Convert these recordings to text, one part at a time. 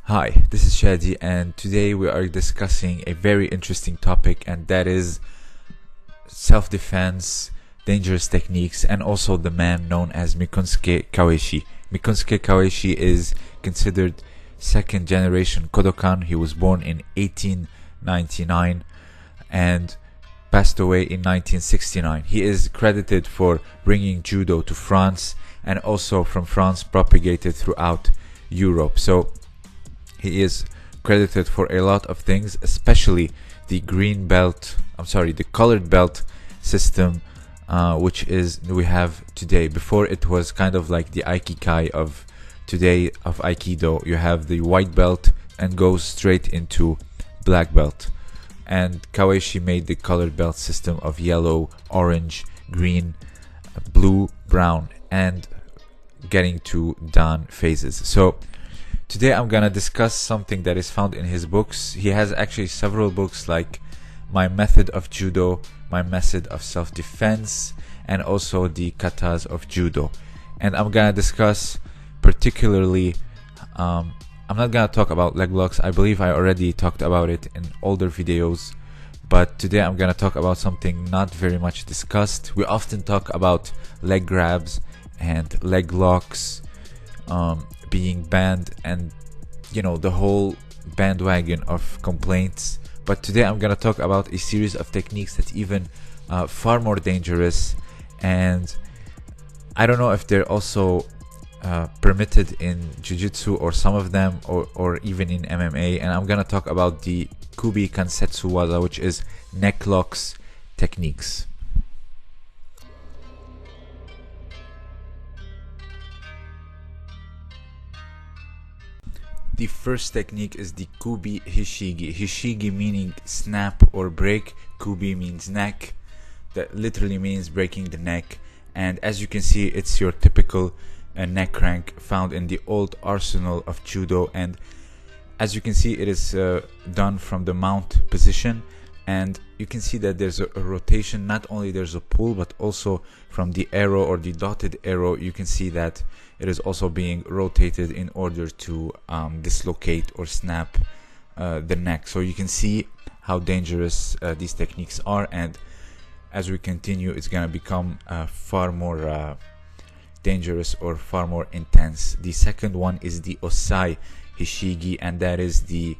Hi, this is Shadi, and today we are discussing a very interesting topic, and that is self-defense, dangerous techniques, and also the man known as Mikinosuke Kawaishi. Mikinosuke Kawaishi is considered second generation Kodokan. He was born in 1899 and passed away in 1969. He is credited for bringing judo to France, and also from France propagated throughout Europe. So he is credited for a lot of things, especially the the colored belt system, which is we have today. Before, it was kind of like the Aikikai of today of Aikido. You have the white belt and goes straight into black belt. And Kawaishi made the colored belt system of yellow, orange, green, blue, brown, and getting to Dan phases. So today I'm gonna discuss something that is found in his books. He has actually several books like My Method of Judo, My Method of Self-Defense, and also the Katas of Judo. And I'm gonna discuss particularly, I'm not gonna talk about leg locks. I believe I already talked about it in older videos, but today I'm gonna talk about something not very much discussed. We often talk about leg grabs and leg locks being banned, and the whole bandwagon of complaints. But today I'm gonna talk about a series of techniques that even far more dangerous, and I don't know if they're also permitted in jiu-jitsu, or some of them, or even in MMA. And I'm gonna talk about the Kubi Kansetsu Waza, which is neck locks techniques. The first technique is the Kubi Hishigi. Hishigi meaning snap or break. Kubi means neck. That literally means breaking the neck. And as you can see, it's your typical neck crank found in the old arsenal of judo. And as you can see, it is done from the mount position. And you can see that there's a rotation. Not only there's a pull, but also from the arrow or the dotted arrow, you can see that it is also being rotated in order to dislocate or snap the neck. So you can see how dangerous these techniques are, and as we continue, it's gonna become far more dangerous or far more intense. The second one is the Osai Hishigi, and that is the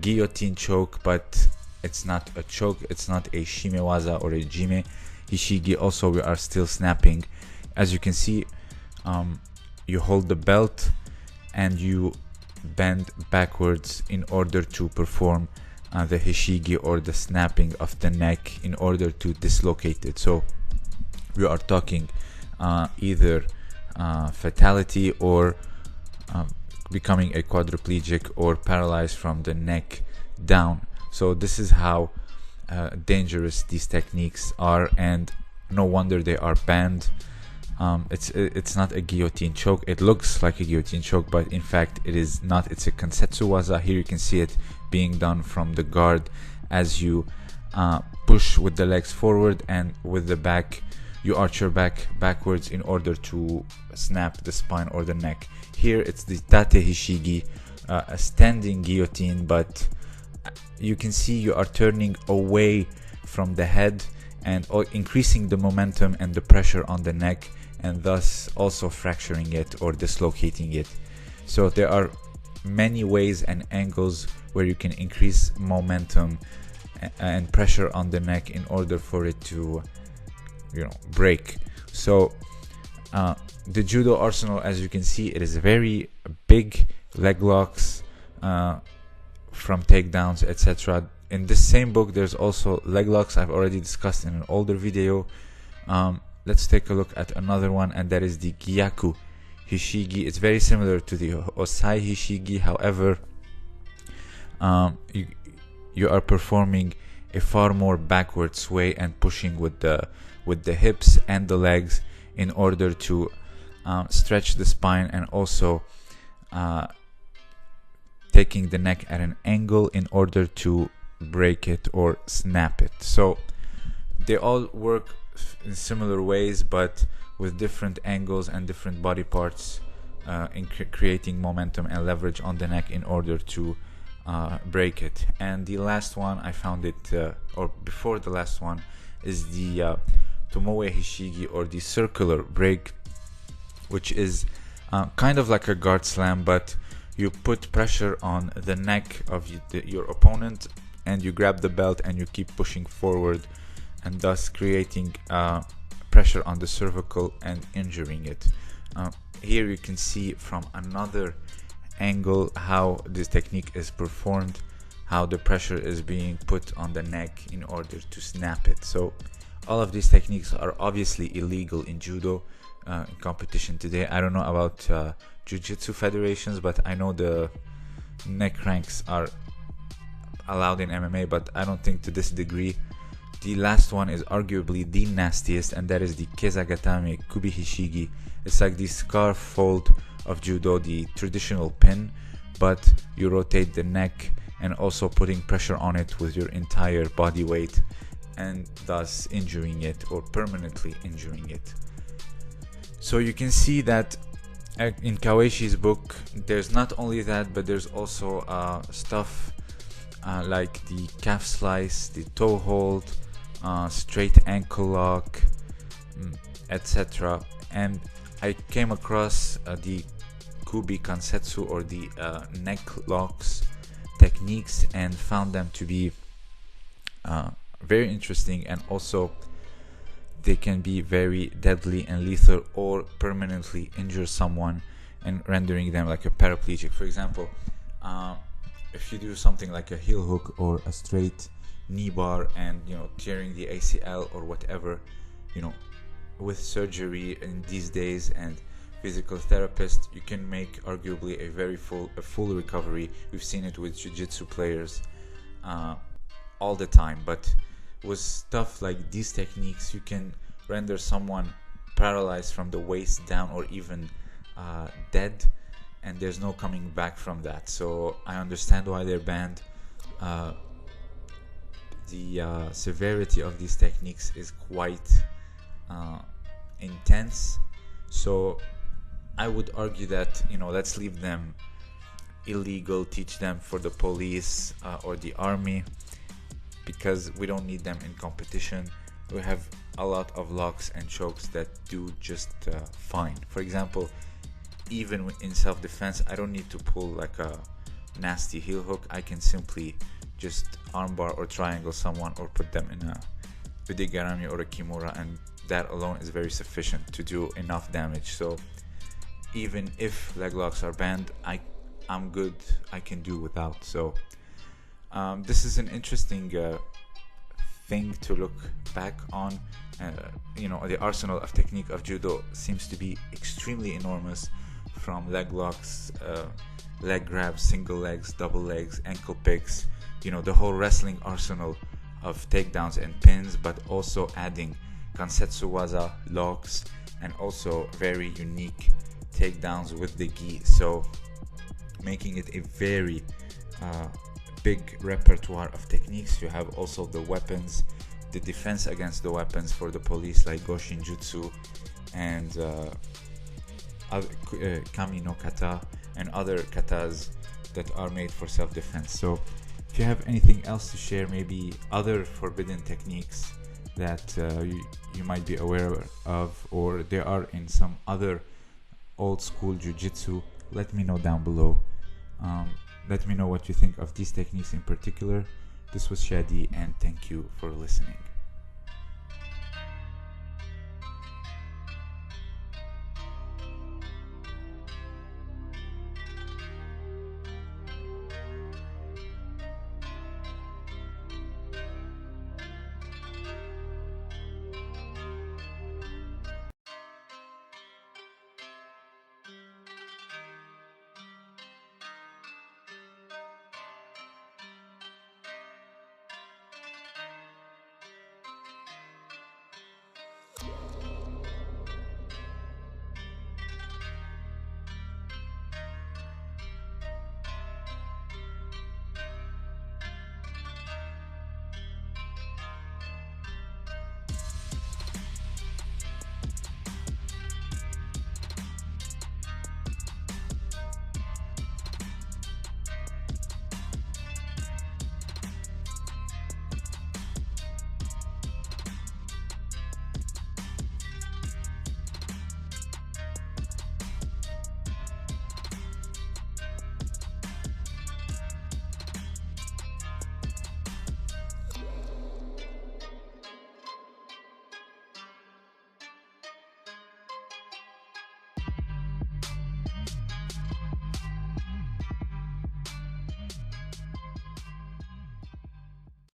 guillotine choke, but it's not a choke, it's not a shimewaza or a jime hishigi. Also, we are still snapping. As you can see, you hold the belt and you bend backwards in order to perform the hishigi, or the snapping of the neck, in order to dislocate it. So we are talking either fatality, or becoming a quadriplegic, or paralyzed from the neck down. So this is how dangerous these techniques are, and no wonder they are banned. It's not a guillotine choke. It looks like a guillotine choke, but in fact it is not. It's a Kansetsu Waza. Here you can see it being done from the guard as you push with the legs forward, and with the back you arch your back backwards in order to snap the spine or the neck. Here it's the Tate Hishigi, a standing guillotine, but you can see you are turning away from the head and increasing the momentum and the pressure on the neck, and thus also fracturing it or dislocating it. So there are many ways and angles where you can increase momentum and pressure on the neck in order for it to break. So the judo arsenal, as you can see, it is very big. Leg locks, from takedowns, etc. In this same book, there's also leg locks. I've already discussed in an older video. Let's take a look at another one, and that is the Gyaku Hishigi. It's very similar to the Osai Hishigi. However, you are performing a far more backward sway and pushing with the hips and the legs in order to stretch the spine, and also taking the neck at an angle in order to break it or snap it. So they all work in similar ways, but with different angles and different body parts in creating momentum and leverage on the neck in order to break it. And the last one, I found it, or before the last one, is the Tomoe Hishigi, or the circular break, which is kind of like a guard slam, but you put pressure on the neck of your opponent, and you grab the belt and you keep pushing forward, and thus creating pressure on the cervical and injuring it. Here you can see from another angle how this technique is performed, how the pressure is being put on the neck in order to snap it. So all of these techniques are obviously illegal in judo in competition today. I don't know about jiu-jitsu federations, but I know the neck cranks are allowed in MMA, but I don't think to this degree. The last one is arguably the nastiest, and that is the Kezagatame Kubi Hishigi. It's like the scarf fold of judo, the traditional pin, but you rotate the neck and also putting pressure on it with your entire body weight, and thus injuring it or permanently injuring it. So you can see that in Kawaishi's book, there's not only that, but there's also stuff like the calf slice, the toe hold, straight ankle lock, etc. And I came across the Kubi Kansetsu, or the neck locks techniques, and found them to be very interesting, and also they can be very deadly and lethal, or permanently injure someone and rendering them like a paraplegic. For example, if you do something like a heel hook or a straight knee bar, and tearing the ACL or whatever, with surgery in these days and physical therapists, you can make arguably a full recovery. We've seen it with jiu-jitsu players all the time, but with stuff like these techniques, you can render someone paralyzed from the waist down, or even dead, and there's no coming back from that. So I understand why they're banned. The severity of these techniques is quite intense, so I would argue that let's leave them illegal, teach them for the police or the army, because we don't need them in competition. We have a lot of locks and chokes that do just fine. For example, even in self-defense, I don't need to pull like a nasty heel hook. I can simply just armbar or triangle someone, or put them in a udegarami or a kimura, and that alone is very sufficient to do enough damage. So even if leg locks are banned, I'm good, I can do without. So this is an interesting thing to look back on. The arsenal of technique of judo seems to be extremely enormous, from leg locks, leg grabs, single legs, double legs, ankle picks, the whole wrestling arsenal of takedowns and pins, but also adding Kansetsu Waza locks, and also very unique takedowns with the gi. So making it a very big repertoire of techniques. You have also the weapons, the defense against the weapons for the police, like Goshin Jutsu and Kami no Kata, and other katas that are made for self-defense. So if you have anything else to share, maybe other forbidden techniques that you might be aware of, or there are in some other old school jiu-jitsu, let me know down below. Let me know what you think of these techniques in particular. This was Shadi, and thank you for listening.